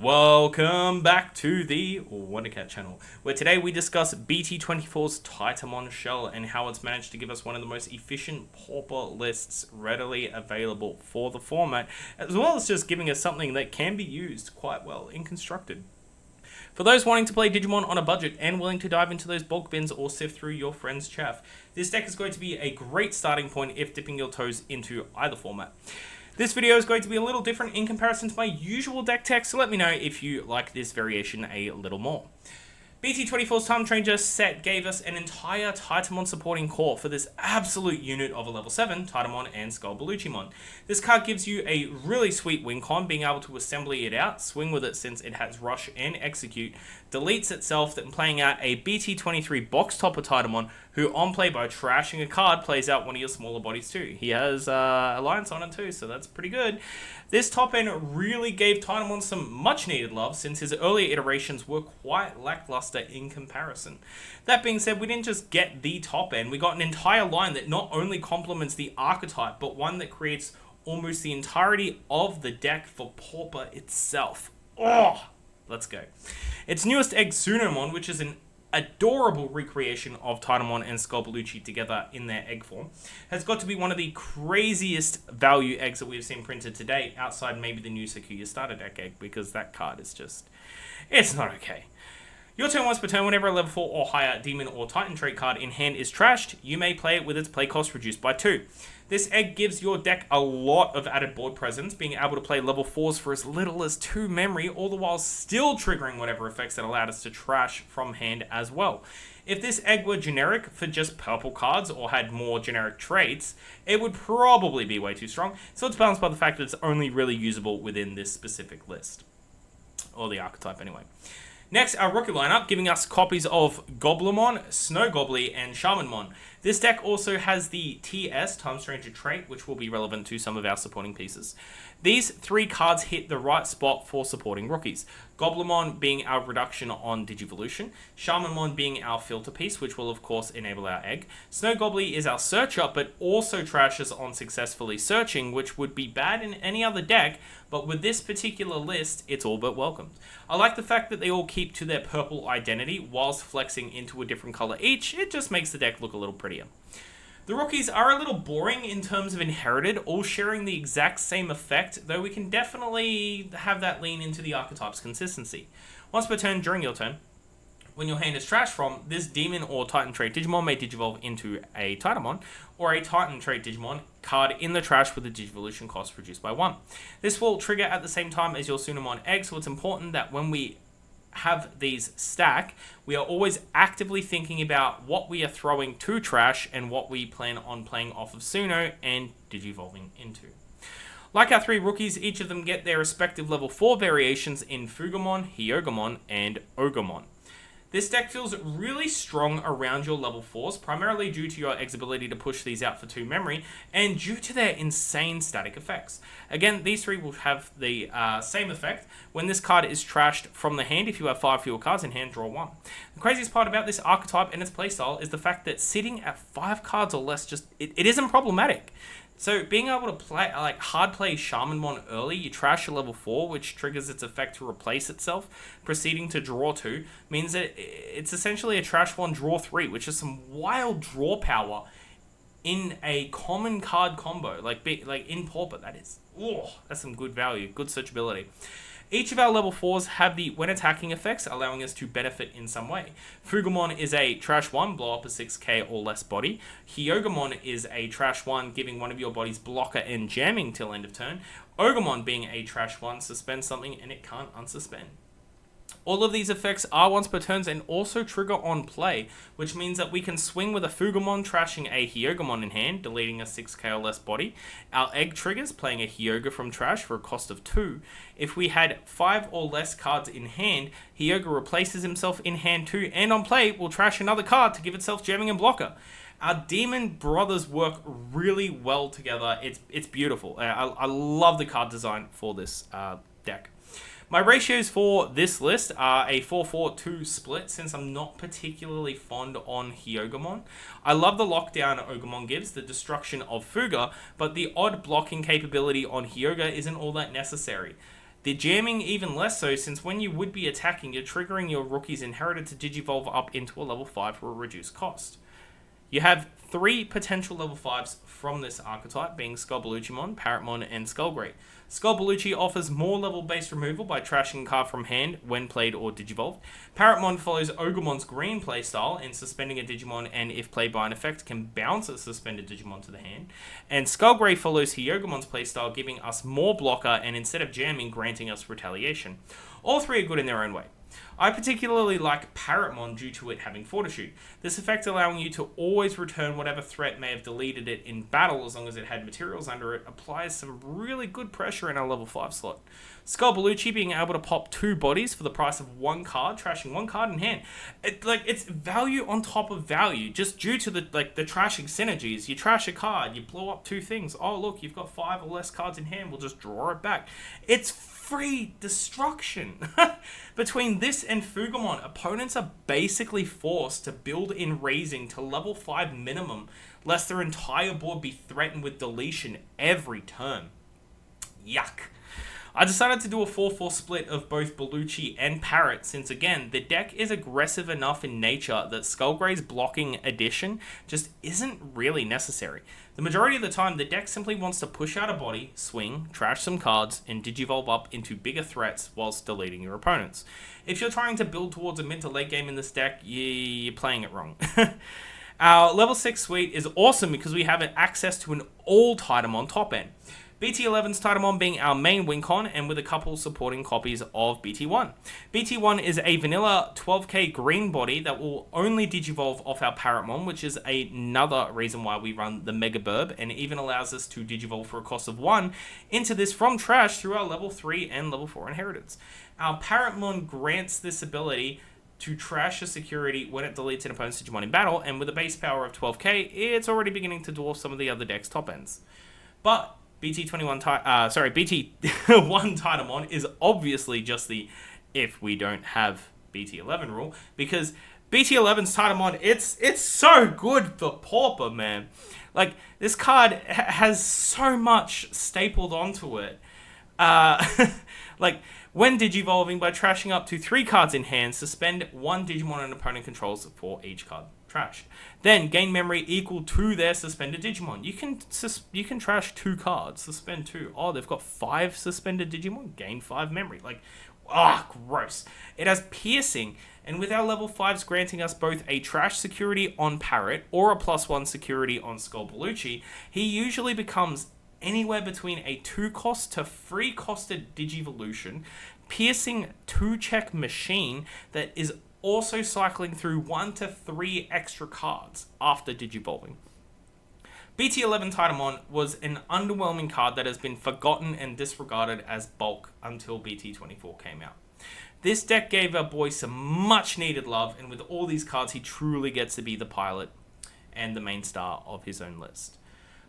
Welcome back to the Wondercat channel, where today we discuss BT24's Titamon shell and how it's managed to give us one of the most efficient Pauper lists readily available for the format, as well as just giving us something that can be used quite well in Constructed. For those wanting to play Digimon on a budget and willing to dive into those bulk bins or sift through your friend's chaff, this deck is going to be a great starting point if dipping your toes into either format. This video is going to be a little different in comparison to my usual deck tech, so let me know if you like this variation a little more. BT24's Time Changer set gave us an entire Titamon supporting core for this absolute unit of a level 7, Titamon and Skullbaluchimon. This card gives you a really sweet win con, being able to assembly it out, swing with it since it has Rush and Execute, deletes itself, then playing out a BT23 box topper Titamon, who on play by trashing a card plays out one of your smaller bodies too. He has Alliance on it too, so that's pretty good. This top end really gave Titamon some much needed love since his earlier iterations were quite lackluster in comparison. That being said, we didn't just get the top end, we got an entire line that not only complements the archetype, but one that creates almost the entirety of the deck for Pauper itself. Oh, let's go. Its newest egg, Sunomon, which is an adorable recreation of Titamon and Skullbaluchi together in their egg form, has got to be one of the craziest value eggs that we've seen printed to date, outside maybe the new Sakuya starter deck egg, because that card is just, it's not okay. Your turn once per turn, whenever a level 4 or higher Demon or Titan trait card in hand is trashed, you may play it with its play cost reduced by 2. This egg gives your deck a lot of added board presence, being able to play level 4s for as little as 2 memory, all the while still triggering whatever effects that allowed us to trash from hand as well. If this egg were generic for just purple cards or had more generic traits, it would probably be way too strong, so it's balanced by the fact that it's only really usable within this specific list. Or the archetype anyway. Next, our rookie lineup, giving us copies of Goblimon, Snow Gobbly, and Shamanmon. This deck also has the TS, Time Stranger trait, which will be relevant to some of our supporting pieces. These 3 cards hit the right spot for supporting rookies. Goblimon being our reduction on Digivolution, Shamanmon being our filter piece, which will of course enable our egg. Snow Gobbly is our searcher, but also trashes on successfully searching, which would be bad in any other deck, but with this particular list, it's all but welcomed. I like the fact that they all keep to their purple identity whilst flexing into a different color each. It just makes the deck look a little prettier. The rookies are a little boring in terms of inherited, all sharing the exact same effect, though we can definitely have that lean into the archetype's consistency. Once per turn during your turn, when your hand is trashed from, this Demon or Titan trait Digimon may Digivolve into a Titamon, or a Titan trait Digimon card in the trash with a Digivolution cost reduced by 1. This will trigger at the same time as your Sunomon egg, so it's important that when we have these stack, we are always actively thinking about what we are throwing to trash and what we plan on playing off of Suno and Digivolving into. Like our 3 rookies, each of them get their respective level 4 variations in Fugamon, Hyogamon, and Ogomon. This deck feels really strong around your level 4s, primarily due to your egg's ability to push these out for 2 memory, and due to their insane static effects. Again, these 3 will have the same effect. When this card is trashed from the hand, if you have 5 fewer cards in hand, draw 1. The craziest part about this archetype and its playstyle is the fact that sitting at 5 cards or less it isn't problematic. So being able to play hard play Shamanmon early, you trash a level 4, which triggers its effect to replace itself, proceeding to draw 2, means that it's essentially a trash 1, draw 3, which is some wild draw power in a common card combo, like in Pauper. That's some good value, good searchability. Each of our level 4s have the when attacking effects, allowing us to benefit in some way. Fugamon is a trash 1, blow up a 6k or less body. Hyogamon is a trash 1, giving one of your bodies blocker and jamming till end of turn. Ogomon being a trash 1, suspend something and it can't unsuspend. All of these effects are once per turns and also trigger on play, which means that we can swing with a Fugamon trashing a Hyogamon in hand, deleting a 6k or less body. Our egg triggers, playing a Hyoga from trash for a cost of 2. If we had 5 or less cards in hand, Hyoga replaces himself in hand too, and on play will trash another card to give itself jamming and blocker. Our Demon brothers work really well together. It's beautiful. I love the card design for this deck. My ratios for this list are a 4-4-2 split, since I'm not particularly fond on Hyogamon. I love the lockdown Ogomon gives, the destruction of Fuga, but the odd blocking capability on Hyoga isn't all that necessary. The jamming even less so, since when you would be attacking, you're triggering your rookie's inherited to digivolve up into a level 5 for a reduced cost. You have 3 potential level 5s from this archetype, being Skullbaluchimon, Parrotmon, and Skullgray. Skullbaluchi offers more level-based removal by trashing a card from hand when played or digivolved. Parrotmon follows Ogremon's green playstyle in suspending a Digimon, and if played by an effect, can bounce a suspended Digimon to the hand. And Skullgray follows Hyogomon's playstyle, giving us more blocker, and instead of jamming, granting us retaliation. All 3 are good in their own way. I particularly like Parrotmon due to it having Fortitude. This effect allowing you to always return whatever threat may have deleted it in battle as long as it had materials under it applies some really good pressure in our level 5 slot. Skullbaluchi being able to pop 2 bodies for the price of 1 card, trashing 1 card in hand. It's value on top of value, just due to the trashing synergies. You trash a card, you blow up 2 things. Oh look, you've got 5 or less cards in hand, we'll just draw it back. It's free destruction. Between this and Fugomon, opponents are basically forced to build in raising to level 5 minimum, lest their entire board be threatened with deletion every turn. Yuck. I decided to do a 4-4 split of both Baluchi and Parrot, since again, the deck is aggressive enough in nature that Skullgray's blocking addition just isn't really necessary. The majority of the time, the deck simply wants to push out a body, swing, trash some cards, and digivolve up into bigger threats whilst deleting your opponents. If you're trying to build towards a mid to late game in this deck, you're playing it wrong. Our level 6 suite is awesome because we have access to an all Titamon top end. BT11's Titamon being our main wincon, and with a couple supporting copies of BT1. BT1 is a vanilla 12k green body that will only digivolve off our Parrotmon, which is another reason why we run the Mega Burb, and even allows us to digivolve for a cost of 1 into this from trash through our level 3 and level 4 inheritance. Our Parrotmon grants this ability to trash a security when it deletes an opponent's Digimon in battle, and with a base power of 12k, it's already beginning to dwarf some of the other deck's top ends. But BT1 Titamon is obviously just the if we don't have BT11 rule, because BT11's Titamon, it's so good for Pauper, man. Like, this card has so much stapled onto it. Like, when digivolving, by trashing up to 3 cards in hand, suspend 1 Digimon an opponent controls for each card trashed. Then gain memory equal to their suspended Digimon. You can trash 2 cards, suspend 2. Oh, they've got 5 suspended Digimon, gain 5 memory. Like, gross. It has piercing, and with our level 5s granting us both a trash security on Parrot or a +1 security on Skullbaluchi, he usually becomes anywhere between a 2-cost to 3-costed Digivolution, piercing 2-check machine that is also cycling through 1 to 3 extra cards after digivolving. BT11 Titamon was an underwhelming card that has been forgotten and disregarded as bulk until BT24 came out. This deck gave our boy some much needed love, and with all these cards he truly gets to be the pilot and the main star of his own list.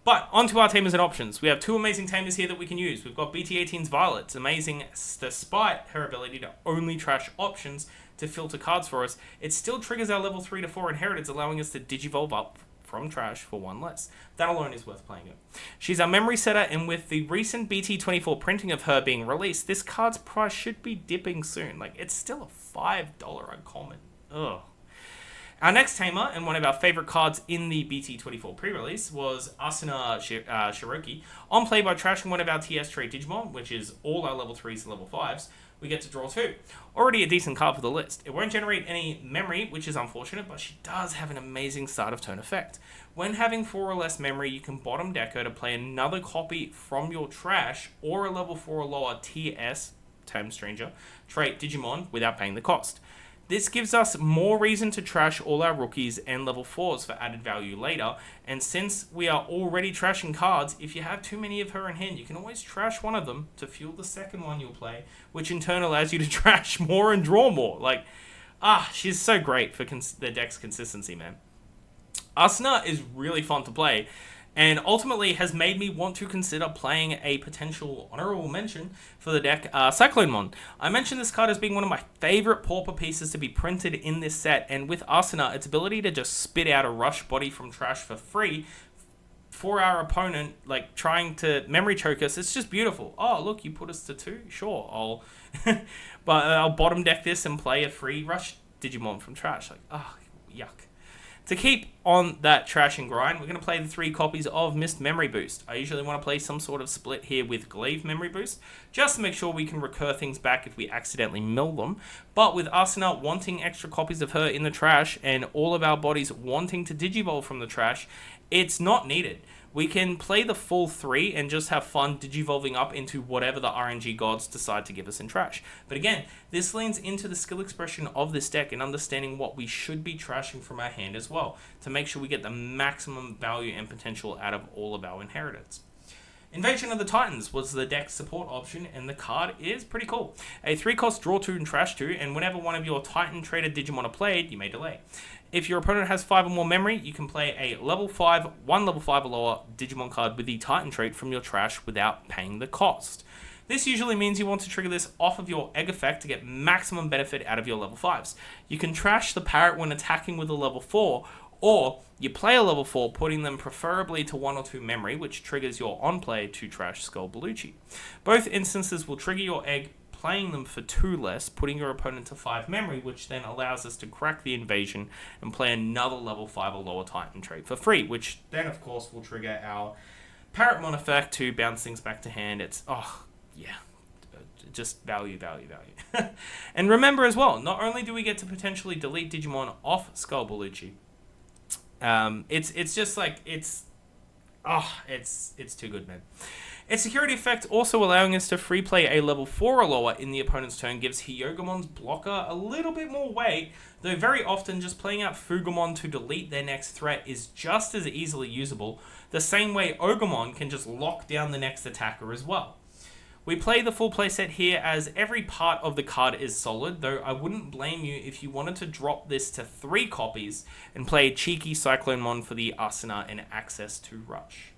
But onto our tamers and options. We have 2 amazing tamers here that we can use. We've got BT18's Violet. It's amazing despite her ability to only trash options to filter cards for us. It still triggers our level 3 to 4 inheritance, allowing us to digivolve up from trash for 1 less. That alone is worth playing it. She's our memory setter, and with the recent BT24 printing of her being released, this card's price should be dipping soon. Like, it's still a $5 uncommon. Ugh. Our next tamer, and one of our favorite cards in the BT24 pre-release, was Asuna Shiroki. On play, by trashing one of our TS trait Digimon, which is all our level 3s and level 5s, we get to draw 2. Already a decent card for the list. It won't generate any memory, which is unfortunate, but she does have an amazing start of turn effect. When having 4 or less memory, you can bottom deck her to play another copy from your trash or a level 4 or lower TS, Term Stranger, trait Digimon without paying the cost. This gives us more reason to trash all our rookies and level 4s for added value later, and since we are already trashing cards, if you have too many of her in hand, you can always trash one of them to fuel the second one you'll play, which in turn allows you to trash more and draw more. Like, she's so great for the deck's consistency, man. Asuna is really fun to play, and ultimately has made me want to consider playing a potential honorable mention for the deck, Cyclonemon. I mentioned this card as being one of my favorite Pauper pieces to be printed in this set, and with Asuna, its ability to just spit out a rush body from trash for free for our opponent, like trying to memory choke us, it's just beautiful. Oh, look, you put us to 2. Sure, I'll, but I'll bottom deck this and play a free rush Digimon from trash. Like, oh, yuck. To keep on that trash and grind, we're going to play the 3 copies of Mist Memory Boost. I usually want to play some sort of split here with Glaive Memory Boost, just to make sure we can recur things back if we accidentally mill them. But with Asuna wanting extra copies of her in the trash, and all of our bodies wanting to Digivolve from the trash, it's not needed. We can play the full 3 and just have fun digivolving up into whatever the RNG gods decide to give us in trash. But again, this leans into the skill expression of this deck and understanding what we should be trashing from our hand as well, to make sure we get the maximum value and potential out of all of our inheritance. Invasion of the Titans was the deck support option, and the card is pretty cool. A 3-cost draw 2 and trash 2, and whenever one of your Titan traded Digimon are played, you may delay. If your opponent has 5 or more memory, you can play a level 5, 1 level 5 or lower Digimon card with the Titan trait from your trash without paying the cost. This usually means you want to trigger this off of your egg effect to get maximum benefit out of your level 5s. You can trash the parrot when attacking with a level 4, or you play a level 4, putting them preferably to 1 or 2 memory, which triggers your on-play to trash Skull Bellucci. Both instances will trigger your egg, playing them for 2 less, putting your opponent to 5 memory, which then allows us to crack the invasion and play another level 5 or lower Titan trait for free, which then of course will trigger our Parrotmon effect to bounce things back to hand. It's, oh, yeah, just value. And remember as well, not only do we get to potentially delete Digimon off Skull Bellucci, it's just like, it's too good, man. Its security effect, also allowing us to free play a level 4 or lower in the opponent's turn, gives Hyogamon's blocker a little bit more weight, though very often just playing out Fugumon to delete their next threat is just as easily usable, the same way Ogamon can just lock down the next attacker as well. We play the full playset here as every part of the card is solid, though I wouldn't blame you if you wanted to drop this to 3 copies and play a cheeky Cyclonemon for the Asuna and access to Rush.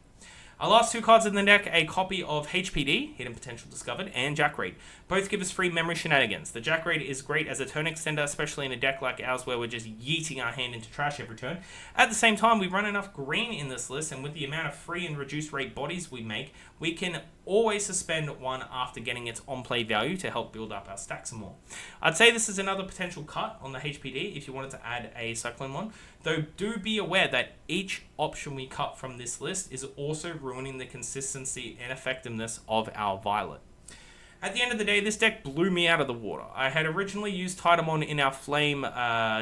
Our last 2 cards in the deck, a copy of HPD, Hidden Potential Discovered, and Jackraid. Both give us free memory shenanigans. The Jackraid is great as a turn extender, especially in a deck like ours where we're just yeeting our hand into trash every turn. At the same time, we run enough green in this list, and with the amount of free and reduced rate bodies we make, we can always suspend one after getting its on-play value to help build up our stacks some more. I'd say this is another potential cut on the HPD if you wanted to add a Cyclonemon, though do be aware that each option we cut from this list is also ruining the consistency and effectiveness of our Violet. At the end of the day, this deck blew me out of the water. I had originally used Titamon in our Flame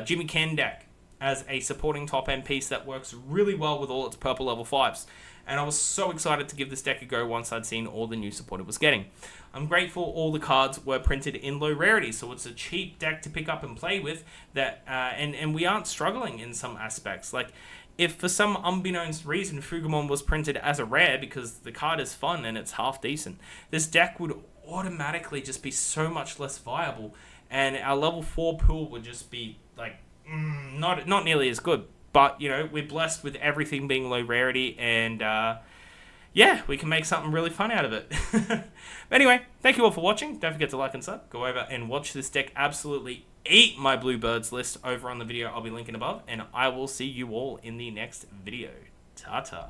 Jimmy Ken deck as a supporting top-end piece that works really well with all its purple level 5s. And I was so excited to give this deck a go once I'd seen all the new support it was getting. I'm grateful all the cards were printed in low rarity, so it's a cheap deck to pick up and play with, that and we aren't struggling in some aspects. Like, if for some unbeknownst reason Fugumon was printed as a rare because the card is fun and it's half decent, this deck would automatically just be so much less viable, and our level 4 pool would just be like not nearly as good. But, you know, we're blessed with everything being low rarity, and yeah, we can make something really fun out of it. But anyway, thank you all for watching. Don't forget to like and sub. Go over and watch this deck absolutely eat my Bluebirds list over on the video I'll be linking above, and I will see you all in the next video. Ta-ta.